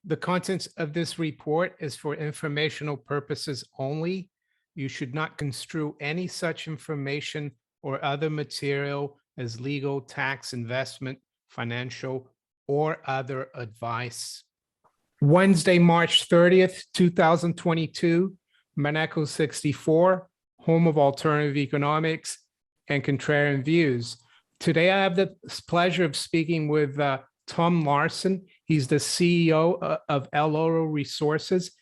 The contents of this report is for informational purposes only. You should not construe any such information or other material as legal, tax, investment, financial, or other advice. Wednesday, March 30th, 2022, Innecco 64, home of alternative economics and contrarian views. Today, I have the pleasure of speaking with Tom Larsen. He's the CEO of Eloro Resources.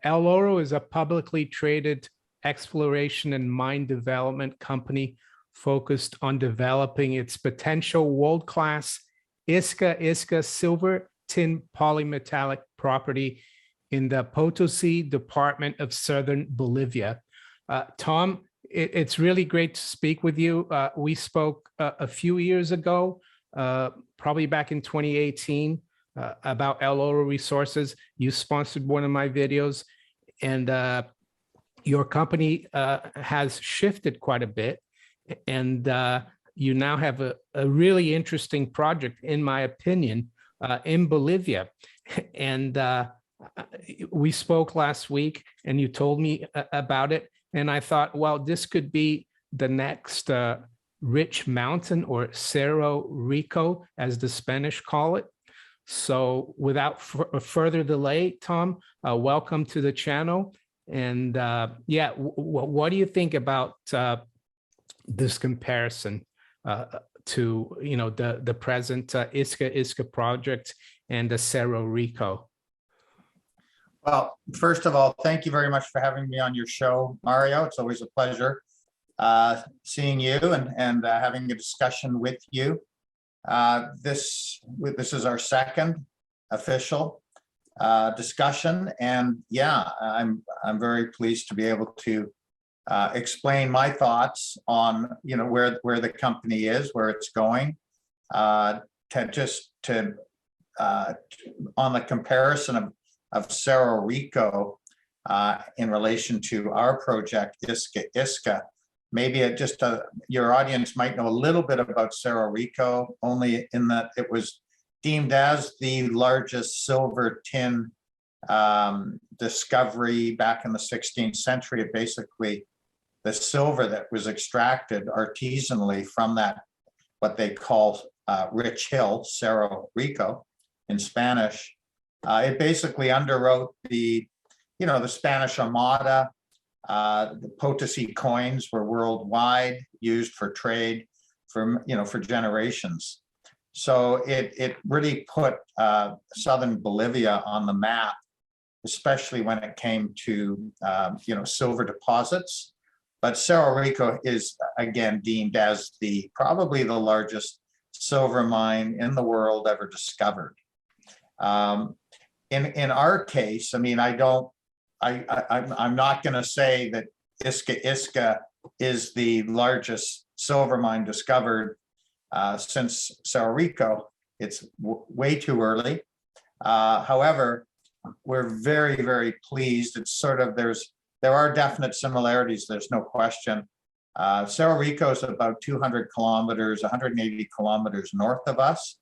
Eloro is a publicly traded exploration and mine development company focused on developing its potential world-class Iska Iska silver tin polymetallic property in the Potosi department of southern Bolivia. Tom, it's really great to speak with you. We spoke a few years ago, probably back in 2018, about Eloro Resources. You sponsored one of my videos, and your company has shifted quite a bit, and you now have a really interesting project, in my opinion, in Bolivia. And we spoke last week, and you told me about it, and I thought, well, this could be the next rich mountain, or Cerro Rico, as the Spanish call it. So without further delay, Tom, welcome to the channel. And yeah, what do you think about this comparison to the present Iska Iska project and the Cerro Rico? Well, first of all, thank you very much for having me on your show, Mario. It's always a pleasure seeing you and having a discussion with you. This is our second official discussion, and yeah, I'm very pleased to be able to explain my thoughts on where the company is, where it's going, on the comparison of Cerro Rico in relation to our project Iska Iska. Maybe your audience might know a little bit about Cerro Rico, only in that it was deemed as the largest silver tin discovery back in the 16th century. It basically, the silver that was extracted artisanally from that, what they call Rich Hill, Cerro Rico in Spanish, it basically underwrote the Spanish Armada. The Potosi coins were worldwide, used for trade for generations. So it really put southern Bolivia on the map, especially when it came to silver deposits. But Cerro Rico is again deemed as probably the largest silver mine in the world ever discovered. In our case, I mean, I'm not going to say that Iska Iska is the largest silver mine discovered since Cerro Rico. It's way too early. However, we're very, very pleased. It's sort of, there are definite similarities, there's no question. Cerro Rico is about 200 kilometers, 180 kilometers north of us.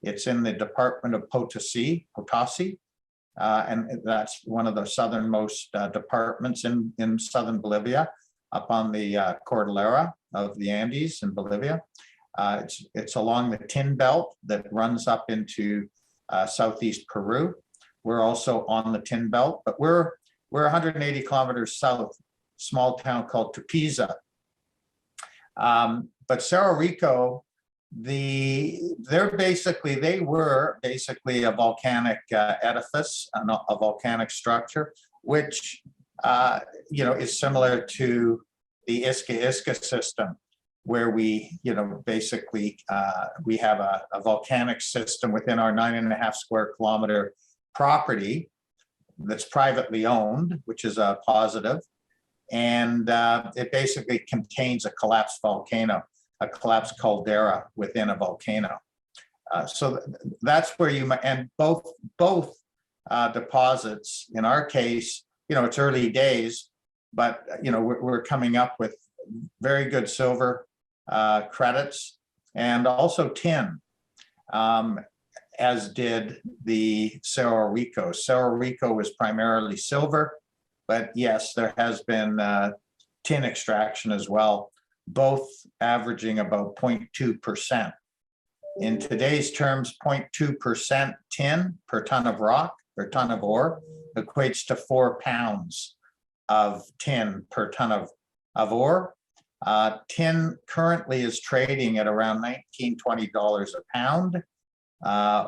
It's in the department of Potosi, and that's one of the southernmost departments in southern Bolivia, up on the Cordillera of the Andes in Bolivia. It's along the tin belt that runs up into southeast Peru. We're also on the tin belt, but we're 180 kilometers south, small town called Tupiza. But Cerro Rico, they were basically a volcanic edifice, a volcanic structure, which is similar to the Iska Iska system, where we basically we have a volcanic system within our 9.5 square kilometer property that's privately owned, which is a positive, and it basically contains a collapsed volcano, a collapsed caldera within a volcano. So that's where and both deposits, in our case, it's early days, but we're coming up with very good silver credits and also tin. as did the Cerro Rico. Cerro Rico was primarily silver, but yes, there has been tin extraction as well, both averaging about 0.2%. In today's terms, 0.2% tin per ton of rock or ton of ore equates to 4 pounds of tin per ton of ore. Tin currently is trading at around $19–20 a pound,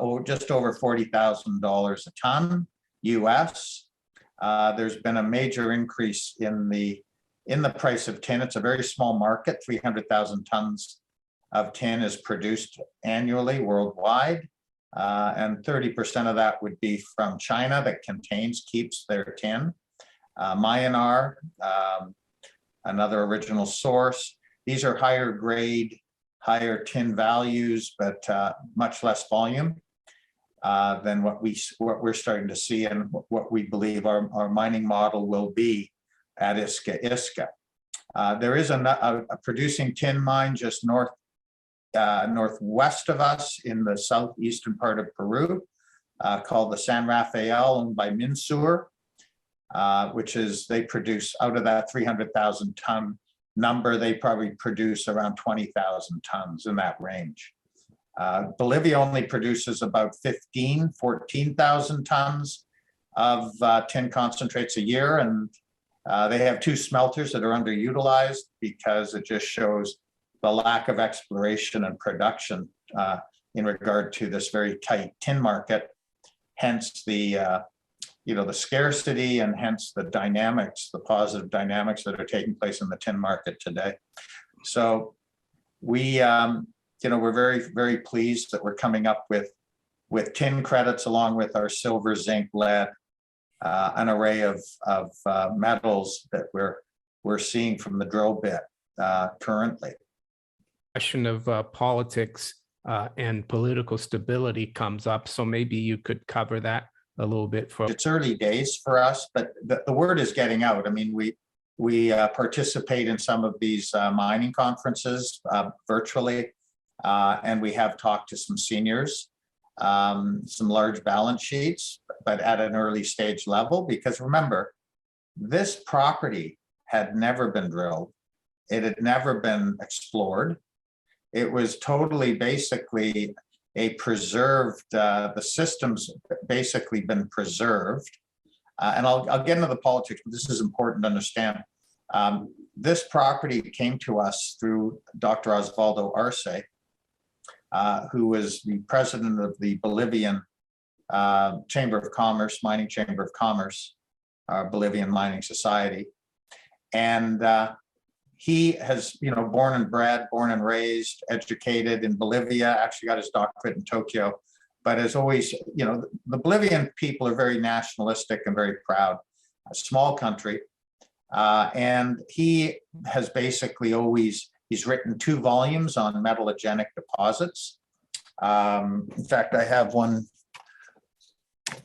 or just over $40,000 a ton US. There's been a major increase in the price of tin. It's a very small market. 300,000 tons of tin is produced annually worldwide, and 30% of that would be from China that keeps their tin. Myanmar, another original source. These are higher grade, higher tin values, but much less volume than what we're starting to see and what we believe our mining model will be at Iska Iska. There is a producing tin mine just northwest of us in the southeastern part of Peru, called the San Rafael, owned by Minsur, which is, they produce out of that 300,000 ton number, they probably produce around 20,000 tons, in that range. Bolivia only produces about 14,000 tons of tin concentrates a year, and they have 2 smelters that are underutilized because it just shows the lack of exploration and production in regard to this very tight tin market. Hence the the scarcity, and hence the dynamics, the positive dynamics that are taking place in the tin market today. So we we're very, very pleased that we're coming up with tin credits along with our silver, zinc, lead, an array of metals that we're seeing from the drill bit currently. Question of politics and political stability comes up, so maybe you could cover that a little bit for. It's early days for us, but the word is getting out. I mean, we participate in some of these mining conferences virtually, and we have talked to some seniors, some large balance sheets, but at an early stage level, because remember, this property had never been drilled. It had never been explored. It was totally basically a preserved, the system's basically been preserved. And I'll get into the politics, but this is important to understand. This property came to us through Dr. Osvaldo Arce, who was the president of the Bolivian Chamber of Commerce, Mining Chamber of Commerce, Bolivian Mining Society. And he has, born and raised, educated in Bolivia, actually got his doctorate in Tokyo, but as always, the Bolivian people are very nationalistic and very proud, a small country. And he has basically he's written 2 volumes on metallogenic deposits. In fact, I have one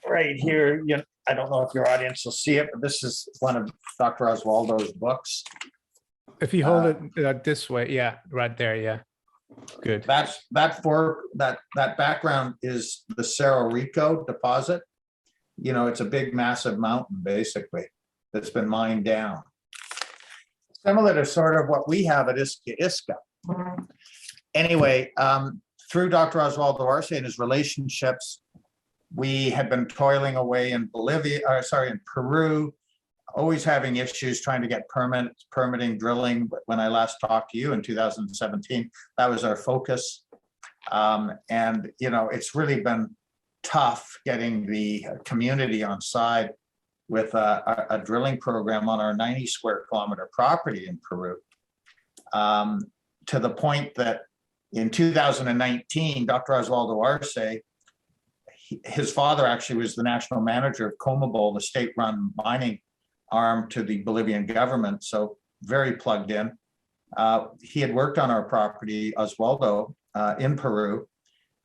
right here. I don't know if your audience will see it, but this is one of Dr. Osvaldo's books. If you hold it this way, yeah, right there, yeah, good. That background is the Cerro Rico deposit. It's a big, massive mountain, basically, that's been mined down. Similar to sort of what we have at Iska Iska. Anyway, through Dr. Osvaldo Arce and his relationships, we have been toiling away in in Peru, always having issues trying to get permitting drilling. But when I last talked to you in 2017, that was our focus. And, it's really been tough getting the community on side with a drilling program on our 90 square kilometer property in Peru, to the point that in 2019, Dr. Osvaldo Arce, his father actually was the national manager of Comabol, the state-run mining arm to the Bolivian government, so very plugged in. He had worked on our property, Osvaldo, in Peru,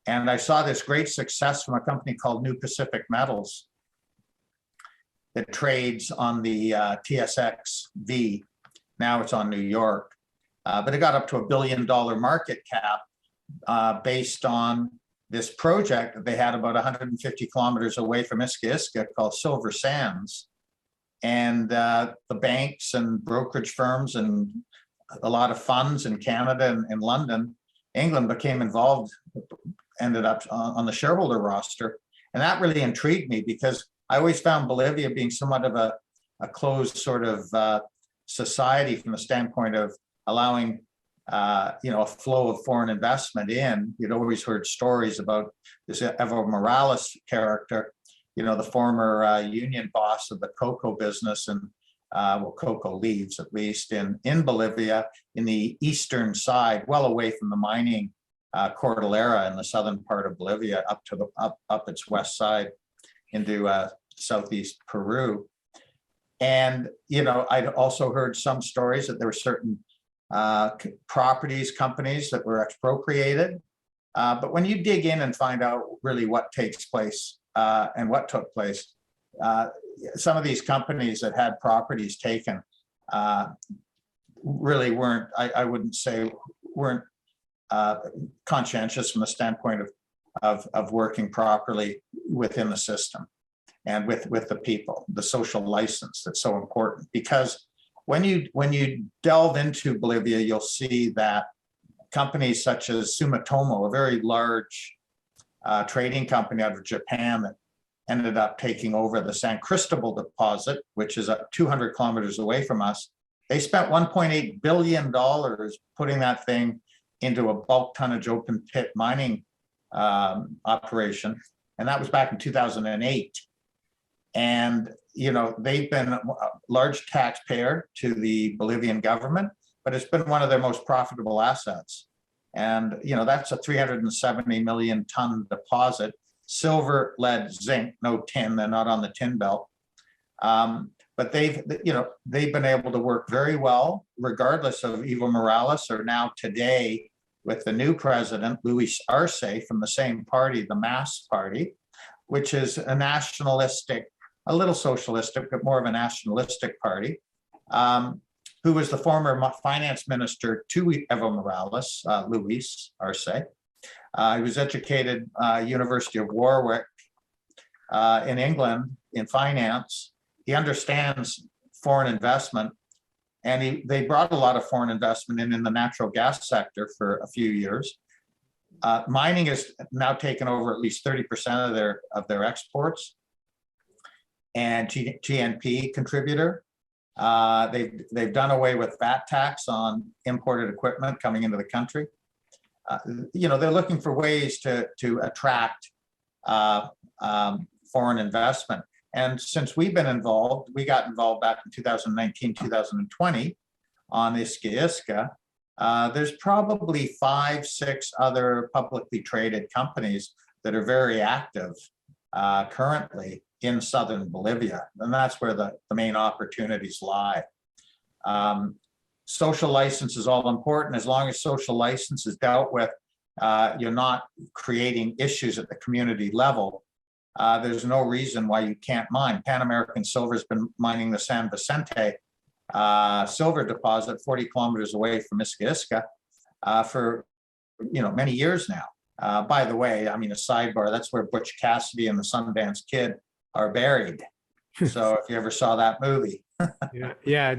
and I saw this great success from a company called New Pacific Metals that trades on the TSX.V. Now it's on New York, but it got up to $1 billion market cap based on this project that they had about 150 kilometers away from Iska Iska called Silver Sands. And the banks and brokerage firms and a lot of funds in Canada and London, England became involved, ended up on the shareholder roster. And that really intrigued me because I always found Bolivia being somewhat of a closed sort of society from the standpoint of allowing a flow of foreign investment in. You'd always heard stories about this Evo Morales character, the former union boss of the cocoa business, and cocoa leaves at least in Bolivia, in the eastern side, well away from the mining Cordillera in the southern part of Bolivia, up to up its west side into southeast Peru. And I'd also heard some stories that there were certain companies that were expropriated. But when you dig in and find out really what takes place and what took place, some of these companies that had properties taken really weren't, I wouldn't say, weren't conscientious from the standpoint of working properly within the system and with the people, the social license that's so important. Because when you delve into Bolivia, you'll see that companies such as Sumitomo, a very large trading company out of Japan that ended up taking over the San Cristobal deposit, which is 200 kilometers away from us. They spent $1.8 billion putting that thing into a bulk tonnage open pit mining operation. And that was back in 2008. And, they've been a large taxpayer to the Bolivian government, but it's been one of their most profitable assets. And, that's a 370 million ton deposit, silver, lead, zinc, no tin, they're not on the tin belt. But they've been able to work very well, regardless of Evo Morales, or now today with the new president, Luis Arce, from the same party, the MAS party, which is a nationalistic, a little socialistic, but more of a nationalistic party, who was the former finance minister to Evo Morales, Luis Arce. He was educated University of Warwick in England in finance. He understands foreign investment, and they brought a lot of foreign investment in the natural gas sector for a few years. Mining has now taken over at least 30% of their exports, and GNP contributor. They've done away with VAT tax on imported equipment coming into the country. They're looking for ways to attract foreign investment. And since we've been involved, we got involved back in 2019, 2020 on Iska Iska. There's probably 5-6 other publicly traded companies that are very active currently in southern Bolivia. And that's where the main opportunities lie. Social license is all important. As long as social license is dealt with, you're not creating issues at the community level. There's no reason why you can't mine. Pan American Silver has been mining the San Vicente silver deposit 40 kilometers away from Iska Iska for many years now. By the way, a sidebar, that's where Butch Cassidy and the Sundance Kid are buried. So if you ever saw that movie. Yeah.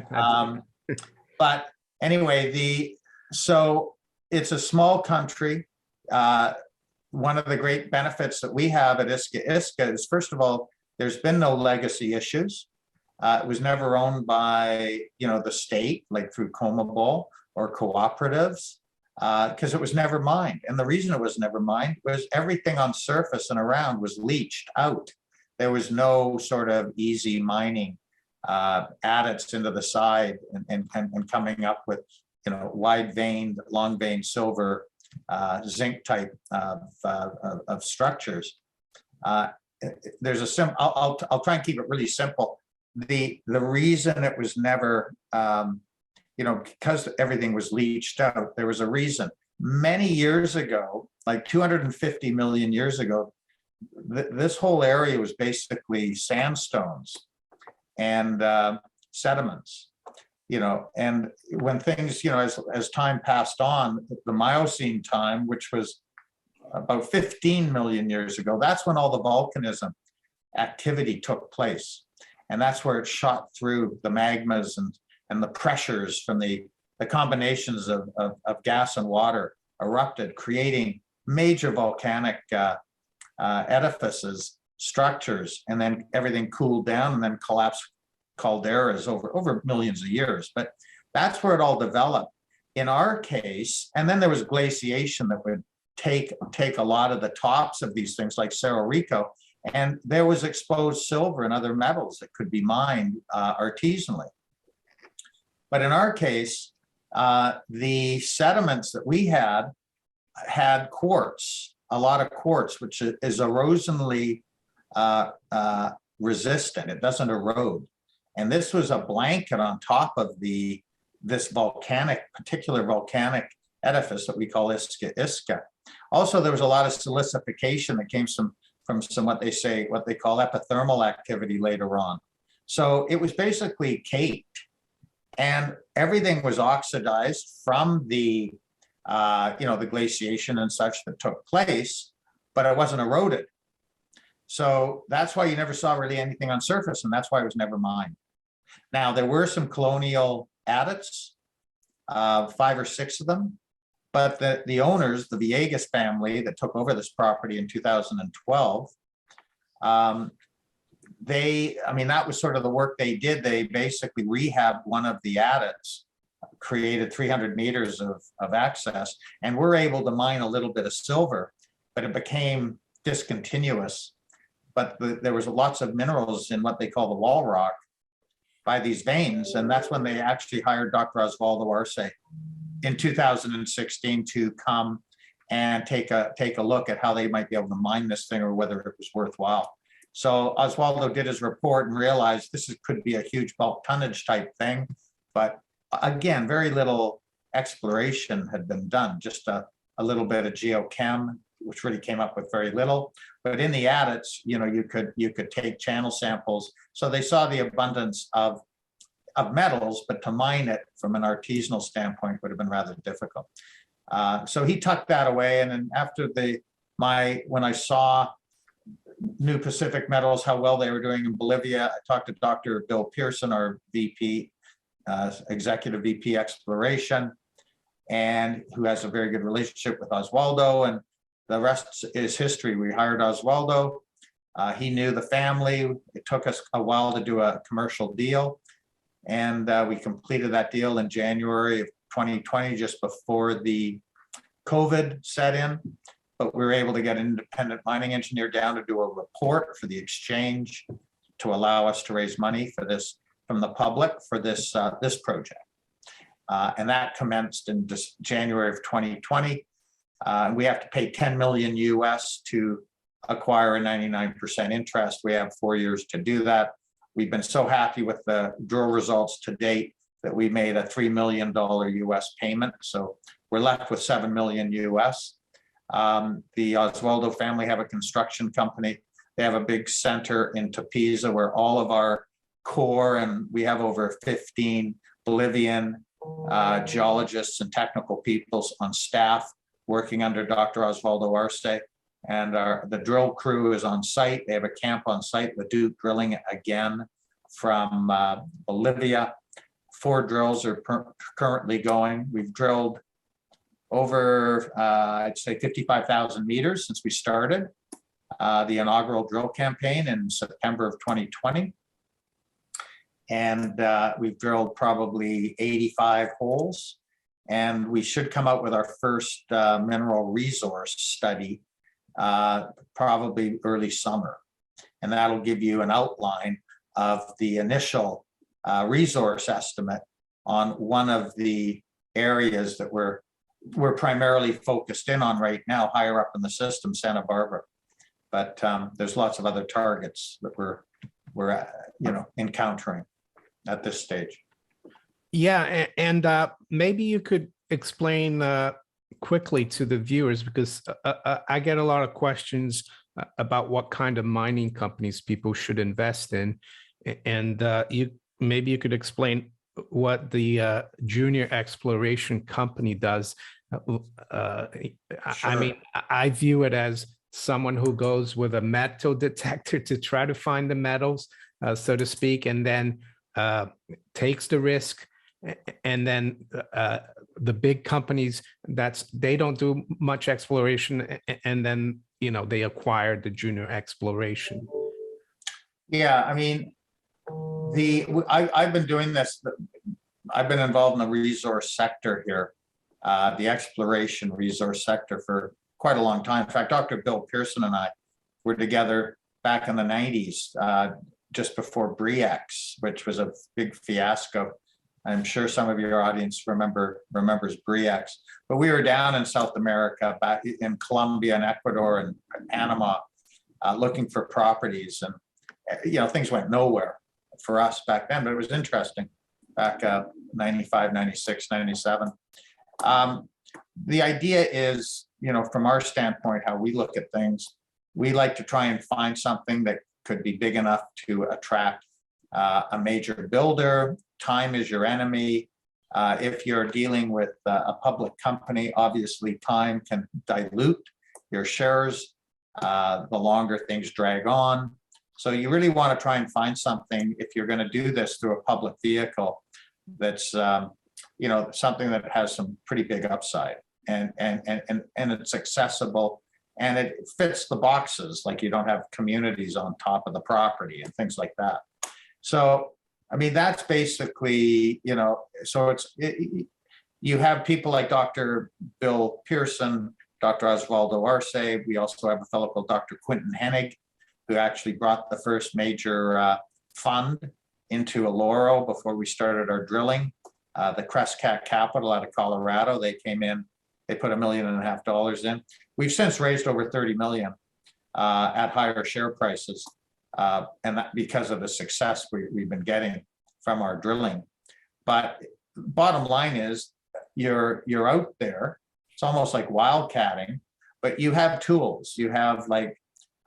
But anyway, so it's a small country. One of the great benefits that we have at Iska Iska is, first of all, there's been no legacy issues. It was never owned by, the state, like through Comabol or cooperatives, because it was never mined. And the reason it was never mined was everything on surface and around was leached out. There was no sort of easy mining adits into the side and coming up with, wide veined, long veined silver, zinc type of structures. There's I'll try and keep it really simple. The reason it was never, because everything was leached out, there was a reason. Many years ago, like 250 million years ago, this whole area was basically sandstones and sediments. And when things, as time passed on, the Miocene time, which was about 15 million years ago. That's when all the volcanism activity took place. And that's where it shot through the magmas and the pressures from the combinations of gas and water erupted, creating major volcanic edifices, structures, and then everything cooled down and then collapsed calderas over millions of years. But that's where it all developed. In our case, and then there was glaciation that would take a lot of the tops of these things like Cerro Rico, and there was exposed silver and other metals that could be mined artisanally. But in our case, the sediments that we had quartz, a lot of quartz, which is erosionally resistant. It doesn't erode. And this was a blanket on top of this particular volcanic edifice that we call Iska Iska. Also, there was a lot of silicification that came from some what they call epithermal activity later on. So it was basically caked, and everything was oxidized from the the glaciation and such that took place, but it wasn't eroded. So that's why you never saw really anything on surface, and that's why it was never mined. Now, there were some colonial adits, 5 or 6 of them, but the owners, the Villegas family that took over this property in 2012, that was sort of the work they did. They basically rehabbed one of the adits, created 300 meters of access, and we're able to mine a little bit of silver, but it became discontinuous. But there was lots of minerals in what they call the wall rock by these veins, and that's when they actually hired Dr. Osvaldo Arce in 2016 to come and take a look at how they might be able to mine this thing or whether it was worthwhile. So Osvaldo did his report and realized this could be a huge bulk tonnage type thing, but again, very little exploration had been done, just a little bit of geochem, which really came up with very little. But in the adits, you could take channel samples. So they saw the abundance of metals, but to mine it from an artisanal standpoint would have been rather difficult. So he tucked that away. And then after when I saw New Pacific Metals, how well they were doing in Bolivia, I talked to Dr. Bill Pearson, our VP, Executive VP Exploration, and who has a very good relationship with Osvaldo, and the rest is history. We hired Osvaldo. He knew the family. It took us a while to do a commercial deal, and we completed that deal in January of 2020, just before the COVID set in. But we were able to get an independent mining engineer down to do a report for the exchange to allow us to raise money for this from the public for this project. And that commenced in January of 2020. We have to pay 10 million US to acquire a 99% interest. We have 4 years to do that. We've been so happy with the drill results to date that we made a $3 million US payment. So we're left with 7 million US. The Osvaldo family have a construction company. They have a big center in Tupiza where all of our core, and we have over 15 Bolivian geologists and technical people on staff working under Dr. Osvaldo Arce. And the drill crew is on site. They have a camp on site. Leduc drilling again from Bolivia. 4 drills are currently going. We've drilled over, I'd say 55,000 meters since we started the inaugural drill campaign in September of 2020. And we've drilled probably 85 holes. And we should come out with our first mineral resource study probably early summer. And that'll give you an outline of the initial resource estimate on one of the areas that we're primarily focused in on right now, higher up in the system, Santa Barbara. But there's lots of other targets that we're encountering at this stage. Yeah, and maybe you could explain quickly to the viewers, because I get a lot of questions about what kind of mining companies people should invest in, and maybe you could explain what the junior exploration company does I mean, I view it as someone who goes with a metal detector to try to find the metals, so to speak, and then takes the risk. And then the big companies, they don't do much exploration, and then they acquired the junior exploration. Yeah, I mean, I've been doing this. I've been involved in the resource sector here, the exploration resource sector for quite a long time. In fact, Dr. Bill Pearson and I were together back in the 90s, just before BRIEX, which was a big fiasco. I'm sure some of your audience remembers BRIEX, but we were down in South America, back in Colombia and Ecuador and Panama, looking for properties, and things went nowhere for us back then, but it was interesting back 95, 96, 97. The idea is, from our standpoint, how we look at things, we like to try and find something that could be big enough to attract a major builder. Time is your enemy. If you're dealing with a public company, obviously time can dilute your shares the longer things drag on. So you really want to try and find something, if you're going to do this through a public vehicle, that's something that has some pretty big upside, and it's accessible, and it fits the boxes, like you don't have communities on top of the property and things like that. So I mean, that's basically, so you have people like Dr. Bill Pearson, Dr. Osvaldo Arce. We also have a fellow called Dr. Quinton Hennig, who actually brought the first major fund into Eloro before we started our drilling. The Crescat Capital out of Colorado, they came in, they put $1.5 million in. We've since raised over 30 million at higher share prices. And that because of the success we've been getting from our drilling. But bottom line is, you're out there. It's almost like wildcatting, but you have tools. You have like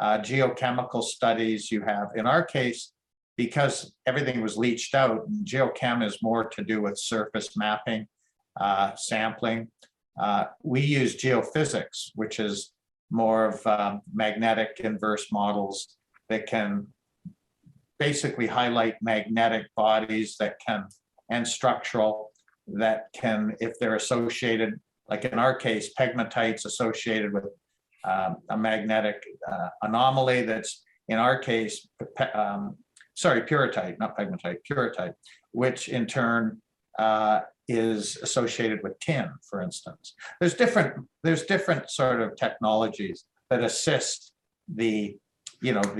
geochemical studies. You have, in our case, because everything was leached out, geochem is more to do with surface mapping, sampling. We use geophysics, which is more of magnetic inverse models that can basically highlight magnetic bodies that can, and structural, that can, if they're associated, like in our case, pegmatites associated with a magnetic anomaly that's, in our case, pyrrhotite, not pegmatite, pyrrhotite, which in turn is associated with tin, for instance. There's different sort of technologies that assist the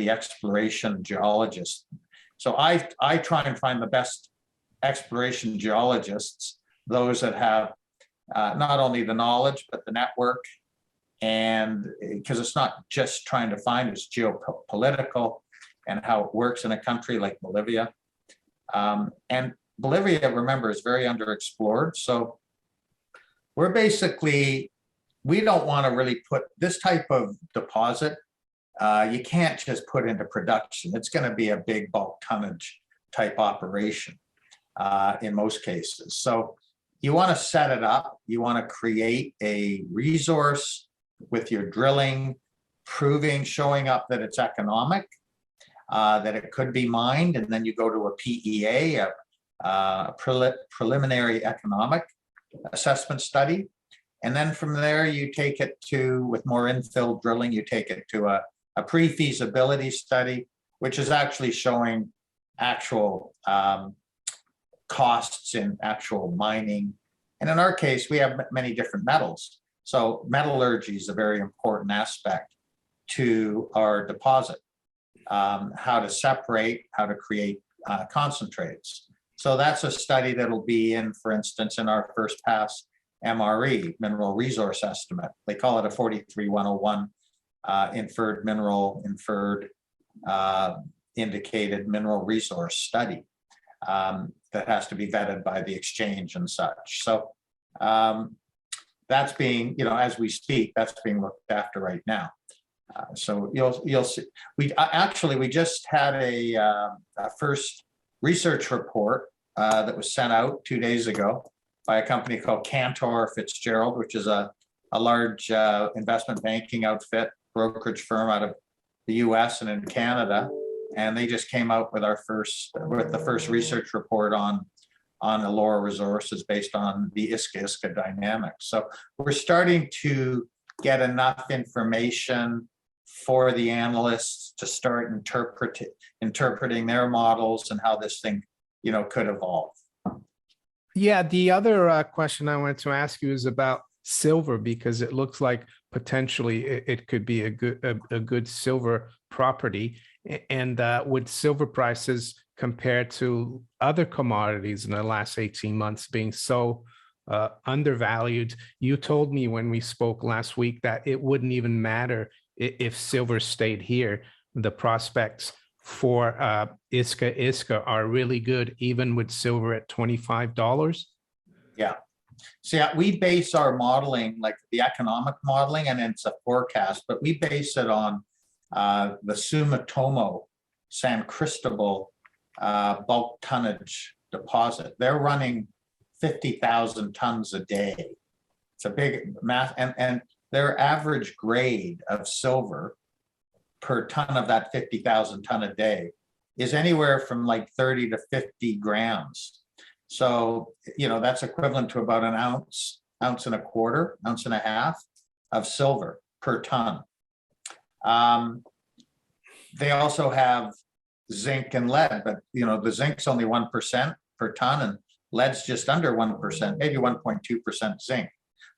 exploration geologist. So I try and find the best exploration geologists, those that have not only the knowledge, but the network. And because it's not just trying to find, it's geopolitical and how it works in a country like Bolivia. And Bolivia, remember, is very underexplored. So we don't want to really put this type of deposit. You can't just put into production. It's going to be a big bulk tonnage type operation in most cases. So you want to set it up. You want to create a resource with your drilling, showing up that it's economic, that it could be mined, and then you go to a PEA, a preliminary economic assessment study. And then from there, you take it to, with more infill drilling, you take it to a pre-feasibility study, which is actually showing actual costs in actual mining. And in our case, we have many different metals. So metallurgy is a very important aspect to our deposit, how to separate, how to create concentrates. So that's a study that'll be in, for instance, in our first pass MRE, mineral resource estimate. They call it a 43101 inferred mineral, indicated mineral resource study that has to be vetted by the exchange and such. So that's being, as we speak, that's being looked after right now. So you'll see. We just had a first research report that was sent out 2 days ago by a company called Cantor Fitzgerald, which is a large investment banking outfit, brokerage firm out of the US and in Canada. And they just came out with the first research report on Eloro resources based on the Iska Iska dynamics. So we're starting to get enough information for the analysts to start interpreting their models and how this thing, could evolve. Yeah, the other question I wanted to ask you is about silver, because it looks like potentially it could be a good silver property. And with silver prices compared to other commodities in the last 18 months being so undervalued, you told me when we spoke last week that it wouldn't even matter if silver stayed here. The prospects for Iska Iska are really good, even with silver at $25. Yeah. So yeah, we base our modeling, like the economic modeling, and it's a forecast, but we base it on the Sumitomo San Cristobal bulk tonnage deposit. They're running 50,000 tons a day. It's a big mass, and their average grade of silver per ton of that 50,000 ton a day is anywhere from like 30 to 50 grams. So, that's equivalent to about an ounce and a quarter, ounce and a half of silver per ton. They also have zinc and lead, but the zinc's only 1% per ton and lead's just under 1%, maybe 1.2% zinc.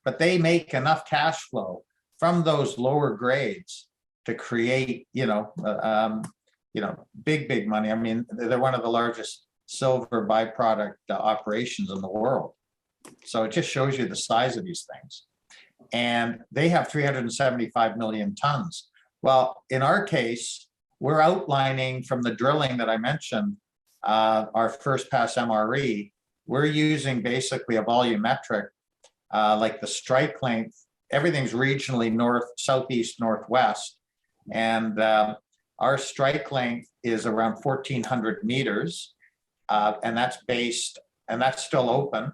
But they make enough cash flow from those lower grades to create, big money. I mean, they're one of the largest silver byproduct operations in the world. So it just shows you the size of these things. And they have 375 million tons. Well, in our case, we're outlining from the drilling that I mentioned, our first pass MRE, we're using basically a volumetric, like the strike length, everything's regionally north, southeast, northwest. And our strike length is around 1,400 meters. And that's still open.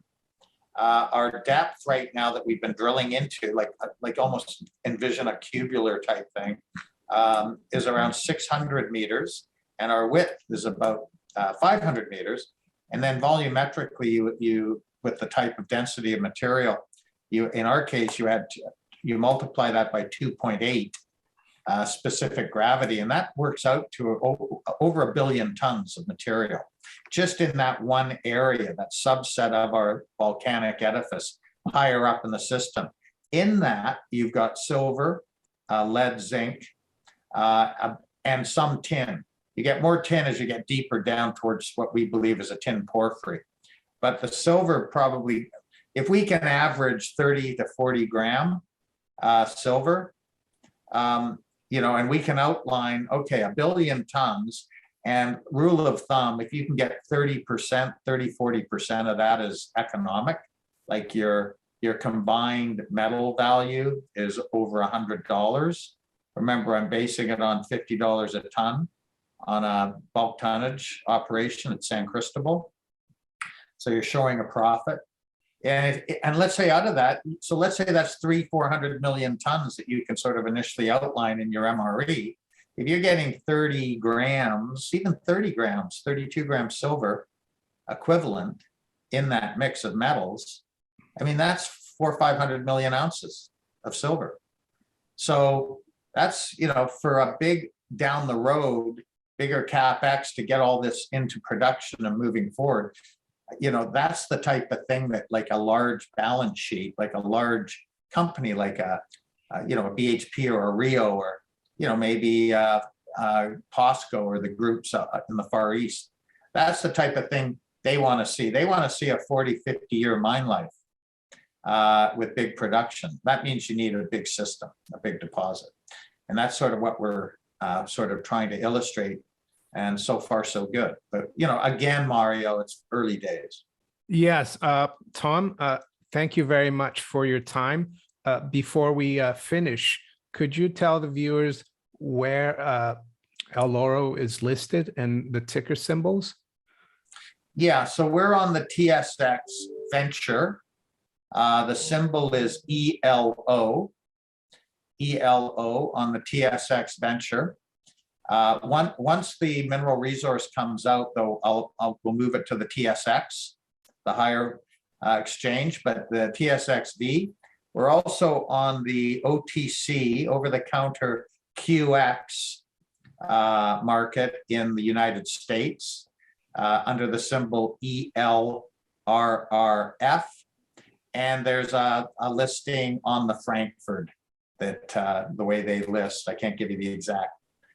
Our depth right now that we've been drilling into, like almost envision a cubular type thing, is around 600 meters, and our width is about 500 meters. And then volumetrically, you with the type of density of material, in our case, you multiply that by 2.8 specific gravity, and that works out to over 1 billion tons of material just in that one area, that subset of our volcanic edifice higher up in the system. In that, you've got silver, lead, zinc, and some tin. You get more tin as you get deeper down towards what we believe is a tin porphyry. But the silver probably, if we can average 30 to 40 gram silver, and we can outline, okay, 1 billion tons, and rule of thumb, if you can get 30%, 40% of that is economic, like your combined metal value is over $100. Remember, I'm basing it on $50 a ton on a bulk tonnage operation at San Cristobal. So you're showing a profit. And let's say out of that, so let's say that's 300-400 million tons that you can sort of initially outline in your MRE. If you're getting 30 grams, even 30 grams, 32 grams silver equivalent in that mix of metals, I mean, that's 400 or 500 million ounces of silver. So that's, for a big down the road, bigger CapEx to get all this into production and moving forward, that's the type of thing that, like a large balance sheet, like a large company, like a BHP or a Rio, or maybe POSCO or the groups in the Far East. That's the type of thing they want to see. They want to see a 40, 50-year mine life with big production. That means you need a big system, a big deposit. And that's sort of what we're sort of trying to illustrate. And so far, so good. But, again, Mario, it's early days. Yes, Tom, thank you very much for your time. Before we finish, could you tell the viewers where Eloro is listed and the ticker symbols? Yeah, so we're on the TSX Venture The symbol is ELO. ELO on the TSX venture. Once the mineral resource comes out, though, we'll move it to the TSX, the higher exchange, but the TSX.V. We're also on the OTC, over-the-counter QX market in the United States under the symbol ELRRF. And there's a listing on the Frankfurt that the way they list, I can't give you the exact,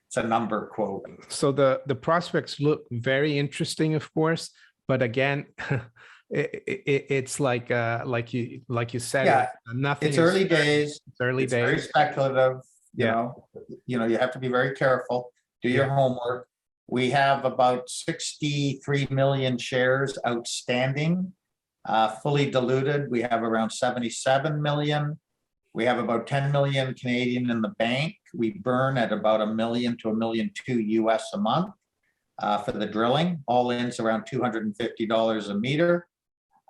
it's a number quote. So the prospects look very interesting, of course, but again, it's like you said, Yeah, nothing. It's early days. It's early It's very days. speculative. Yeah. You have to be very careful. Do your homework. We have about 63 million shares outstanding, fully diluted. We have around 77 million. We have about 10 million Canadian in the bank. We burn at about $1 million to $1.2 million US a month for the drilling. All in's around $250 a meter.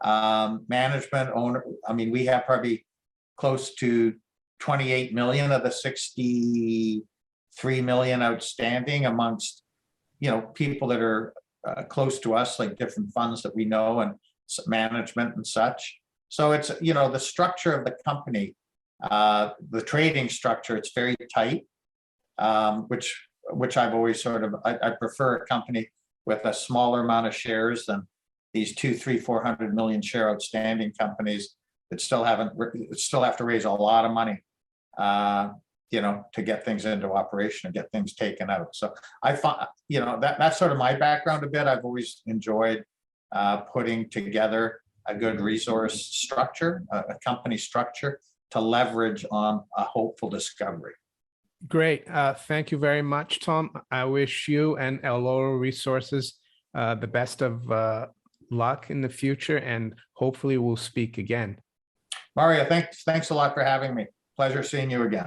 Management owner, I mean, we have probably close to 28 million of the 63 million outstanding amongst, people that are close to us, like different funds that we know and management and such. So it's, the structure of the company, the trading structure, it's very tight, which I've always I prefer a company with a smaller amount of shares than these 200, 300, 400 million share outstanding companies that still have to raise a lot of money, to get things into operation and get things taken out. So I find, that's sort of my background a bit. I've always enjoyed putting together a good resource structure, a company structure to leverage on a hopeful discovery. Great. Thank you very much, Tom. I wish you and Eloro Resources the best of luck in the future, and hopefully we'll speak again. Mario, thanks a lot for having me. Pleasure seeing you again.